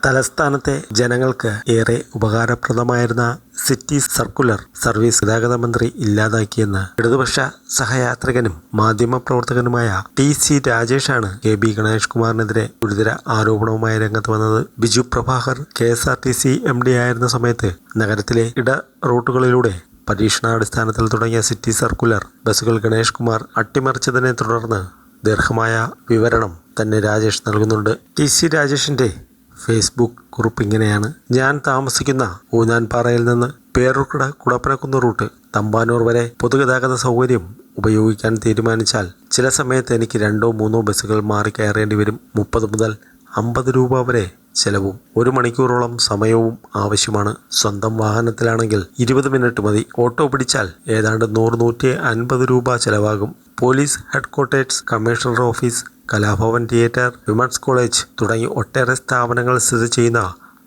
തലസ്ഥാനത്തെ ജനങ്ങൾക്ക് ഏറെ ഉപകാരപ്രദമായിരുന്ന സിറ്റി സർക്കുലർ സർവീസ് ഗതാഗത മന്ത്രി ഇല്ലാതാക്കിയെന്ന് ഇടതുപക്ഷ സഹയാത്രികനും മാധ്യമപ്രവർത്തകനുമായ ടി.സി. രാജേഷാണ് കെ.ബി. ഗണേഷ് കുമാറിനെതിരെ ഗുരുതര ആരോപണവുമായി രംഗത്ത് വന്നത്. ബിജു പ്രഭാകർ കെ.എസ്.ആർ.ടി.സി. എം.ഡി. ആയിരുന്ന സമയത്ത് നഗരത്തിലെ ഇട റൂട്ടുകളിലൂടെ പരീക്ഷണാടിസ്ഥാനത്തിൽ തുടങ്ങിയ സിറ്റി സർക്കുലർ ബസ്സുകൾ ഗണേഷ് കുമാർ അട്ടിമറിച്ചതിനെ തുടർന്ന് ദീർഘമായ വിവരണം തന്നെ രാജേഷ് നൽകുന്നുണ്ട്. ടി.സി. രാജേഷിന്റെ ഫേസ്ബുക്ക് കുറിപ്പ് ഇങ്ങനെയാണ്: ഞാൻ താമസിക്കുന്ന ഊഞ്ഞാൻപാറയിൽ നിന്ന് പേരൂർക്കട കുടപ്പനക്കുന്ന് റൂട്ട് തമ്പാനൂർ വരെ പൊതുഗതാഗത സൗകര്യം ഉപയോഗിക്കാൻ തീരുമാനിച്ചാൽ ചില സമയത്ത് എനിക്ക് 2-3 ബസ്സുകൾ മാറി കയറേണ്ടി വരും. 30 മുതൽ 50 രൂപ വരെ ചെലവും 1 മണിക്കൂറോളം സമയവും ആവശ്യമാണ്. സ്വന്തം വാഹനത്തിലാണെങ്കിൽ 20 മിനിറ്റ് മതി. ഓട്ടോ പിടിച്ചാൽ ഏതാണ്ട് 100-150 രൂപ ചെലവാകും. Police headquarters, commissioner office, Kalabhavan theatre, women's college തുടങ്ങി ഒട്ടേറെ സ്ഥാപനങ്ങൾ സ്ഥിതി ചെയ്യുന്ന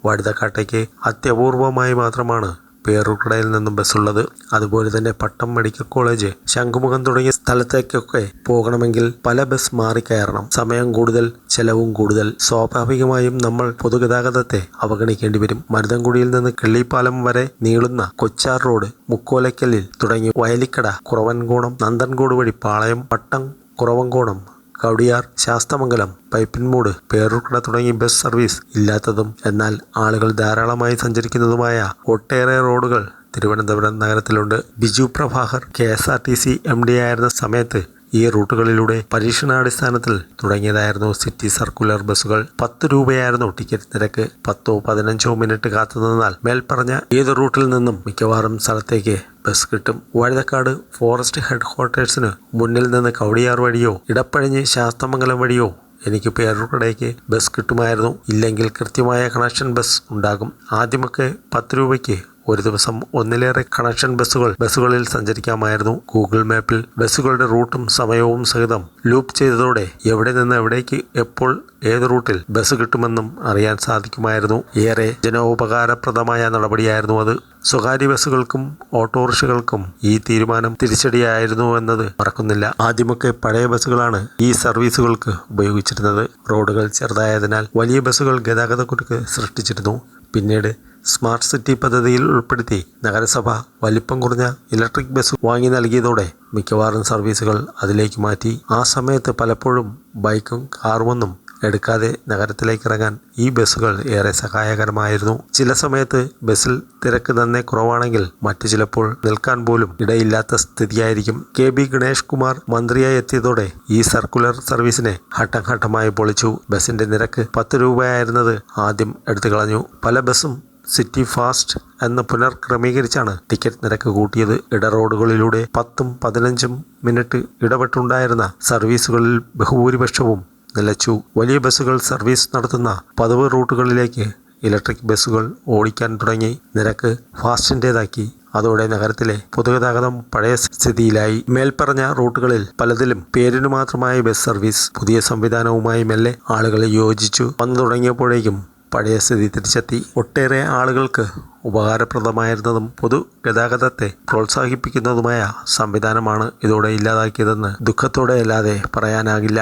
വഴുതക്കാട്ടേക്ക് അത്യപൂർവമായി മാത്രമാണ് പേരൂർക്കടയിൽ നിന്നും ബസ്സുള്ളത്. അതുപോലെ തന്നെ പട്ടം മെഡിക്കൽ കോളേജ്, ശംഖുമുഖം തുടങ്ങിയ സ്ഥലത്തേക്കൊക്കെ പോകണമെങ്കിൽ പല ബസ് മാറി കയറണം. സമയം കൂടുതൽ, ചെലവും കൂടുതൽ. സ്വാഭാവികമായും നമ്മൾ പൊതുഗതാഗതത്തെ അവഗണിക്കേണ്ടി വരും. മരുതൻകുടിയിൽ നിന്ന് കിള്ളിപ്പാലം വരെ നീളുന്ന കൊച്ചാർ റോഡ്, മുക്കോലക്കല്ലിൽ തുടങ്ങി വയലിക്കട, കുറവൻകോണം, നന്ദൻകോട് വഴി പാളയം, പട്ടം, കുറവൻകോണം, കവടിയാർ, ശാസ്തമംഗലം, പൈപ്പിൻമൂട്, പേരൂർക്കട തുടങ്ങി ബസ് സർവീസ് ഇല്ലാത്തതും എന്നാൽ ആളുകൾ ധാരാളമായി സഞ്ചരിക്കുന്നതുമായ ഒട്ടേറെ റോഡുകൾ തിരുവനന്തപുരം നഗരത്തിലുണ്ട്. ബിജു പ്രഭാകർ കെ.എസ്.ആർ.ടി.സി. എം.ഡി. ആയിരുന്ന സമയത്ത് ഈ റൂട്ടുകളിലൂടെ പരീക്ഷണാടിസ്ഥാനത്തിൽ തുടങ്ങിയതായിരുന്നു സിറ്റി സർക്കുലർ ബസ്സുകൾ. 10 രൂപയായിരുന്നു ടിക്കറ്റ് നിരക്ക്. 10-15 മിനിറ്റ് കാത്തുനിന്നാൽ മേൽപ്പറഞ്ഞ ഏത് റൂട്ടിൽ നിന്നും മിക്കവാറും സ്ഥലത്തേക്ക് ബസ് കിട്ടും. വഴുതക്കാട് ഫോറസ്റ്റ് ഹെഡ്ക്വാർട്ടേഴ്സിന് മുന്നിൽ നിന്ന് കവടിയാർ വഴിയോ ഇടപ്പഴിഞ്ഞ് ശാസ്തമംഗലം വഴിയോ എനിക്ക് പേരൂർക്കടയ്ക്ക് ബസ് കിട്ടുമായിരുന്നു. ഇല്ലെങ്കിൽ കൃത്യമായ കണക്ഷൻ ബസ് ഉണ്ടാകും. ആദ്യമൊക്കെ 10 രൂപയ്ക്ക് ഒരു ദിവസം ഒന്നിലേറെ കണക്ഷൻ ബസ്സുകളിൽ സഞ്ചരിക്കാമായിരുന്നു. ഗൂഗിൾ മാപ്പിൽ ബസ്സുകളുടെ റൂട്ടും സമയവും സഹിതം ലൂപ്പ് ചെയ്തതോടെ എവിടെ നിന്ന് എവിടേക്ക് എപ്പോൾ ഏത് റൂട്ടിൽ ബസ് കിട്ടുമെന്നും അറിയാൻ സാധിക്കുമായിരുന്നു. ഏറെ ജനോപകാരപ്രദമായ നടപടിയായിരുന്നു അത്. സ്വകാര്യ ബസ്സുകൾക്കും ഓട്ടോറിക്ഷകൾക്കും ഈ തീരുമാനം തിരിച്ചടിയായിരുന്നു എന്നത് മറക്കുന്നില്ല. ആദ്യമൊക്കെ പഴയ ബസ്സുകളാണ് ഈ സർവീസുകൾക്ക് ഉപയോഗിച്ചിരുന്നത്. റോഡുകൾ ചെറുതായതിനാൽ വലിയ ബസ്സുകൾ ഗതാഗതക്കുരുക്ക് സൃഷ്ടിച്ചിരുന്നു. പിന്നീട് സ്മാർട്ട് സിറ്റി പദ്ധതിയിൽ ഉൾപ്പെടുത്തി നഗരസഭ വലിപ്പം കുറഞ്ഞ ഇലക്ട്രിക് ബസ് വാങ്ങി നൽകിയതോടെ മിക്കവാറും സർവീസുകൾ അതിലേക്ക് മാറ്റി. ആ സമയത്ത് പലപ്പോഴും ബൈക്കും കാറുമൊന്നും എടുക്കാതെ നഗരത്തിലേക്ക് ഇറങ്ങാൻ ഈ ബസ്സുകൾ ഏറെ സഹായകരമായിരുന്നു. ചില സമയത്ത് ബസ്സിൽ തിരക്ക് നന്നേ കുറവാണെങ്കിൽ മറ്റു ചിലപ്പോൾ നിൽക്കാൻ പോലും ഇടയില്ലാത്ത സ്ഥിതിയായിരിക്കും. കെ.ബി. ഗണേഷ് കുമാർ മന്ത്രിയായി എത്തിയതോടെ ഈ സർക്കുലർ സർവീസിനെ ഘട്ടം ഘട്ടമായി പൊളിച്ചു. ബസിന്റെ നിരക്ക് 10 രൂപയായിരുന്നത് ആദ്യം എടുത്തു കളഞ്ഞു. പല ബസ്സും സിറ്റി ഫാസ്റ്റ് എന്ന് പുനർക്രമീകരിച്ചാണ് ടിക്കറ്റ് നിരക്ക് കൂട്ടിയത്. ഇടറോഡുകളിലൂടെ 10-15 മിനിറ്റ് ഇടപെട്ടുണ്ടായിരുന്ന സർവീസുകളിൽ ബഹുഭൂരിപക്ഷവും നിലച്ചു. വലിയ ബസ്സുകൾ സർവീസ് നടത്തുന്ന പതിവ് റൂട്ടുകളിലേക്ക് ഇലക്ട്രിക് ബസ്സുകൾ ഓടിക്കാൻ തുടങ്ങി. നിരക്ക് ഫാസ്റ്റിൻ്റെതാക്കി. അതോടെ നഗരത്തിലെ പൊതുഗതാഗതം പഴയ സ്ഥിതിയിലായി. മേൽപ്പറഞ്ഞ റൂട്ടുകളിൽ പലതിലും പേരിനു മാത്രമായി ബസ് സർവീസ് പുതിയ സംവിധാനവുമായി മെല്ലെ ആളുകൾ യോജിച്ചു വന്നു തുടങ്ങിയപ്പോഴേക്കും പഴയ സ്ഥിതി തിരിച്ചെത്തി. ഒട്ടേറെ ആളുകൾക്ക് ഉപകാരപ്രദമായിരുന്നതും പൊതുഗതാഗതത്തെ പ്രോത്സാഹിപ്പിക്കുന്നതുമായ സംവിധാനമാണ് ഇതോടെ ഇല്ലാതാക്കിയതെന്ന് ദുഃഖത്തോടെ അല്ലാതെ പറയാനാകില്ല.